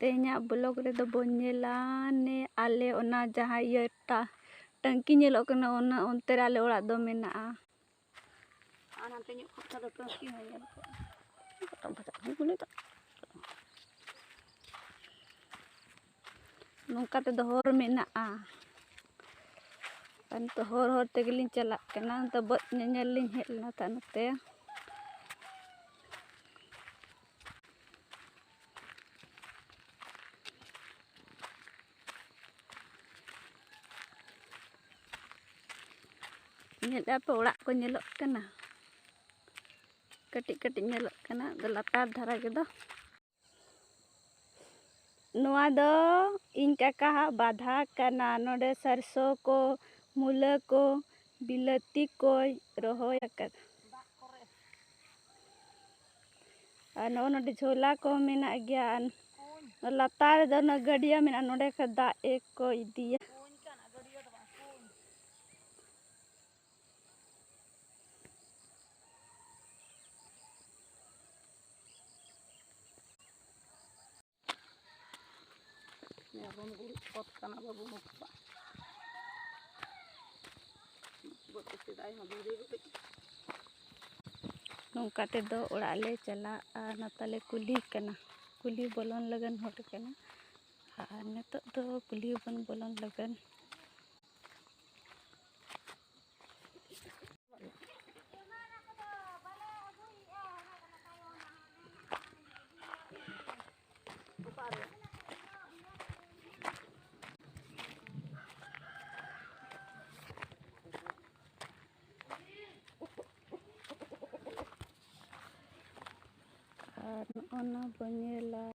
तेहना ब्लॉग रे दो बोन नेला ने आले ओना जहाँ ये टंकी नेलो कना ओना ओनते आले ओड़ा दो मेना आना तेन्यो खता दो टंकी हो नेल को कतम भजा गुले तो नोंका ते दो हर मेना अन तो हर हर ते गलिन चला कना तो बद nail Lin Helena तनते nyel apa orak ko nyelok kana katik nyelok kana do latar dhara ge do noa do इन काका बाधा kana नोडे सरसों को मूला को बिलाती को रोहोय akad ano नोडे झोला को मेना गया लातार दो न गडिया मेना नोडे का दा एक को इदिया pot kana babu mupa buat istidai mabudi nongka te do oड़ा ले चला नताले कुली कना कुली बोलन लगन हट कना नतो दो कुली बन बोलन लगन ओना बनेला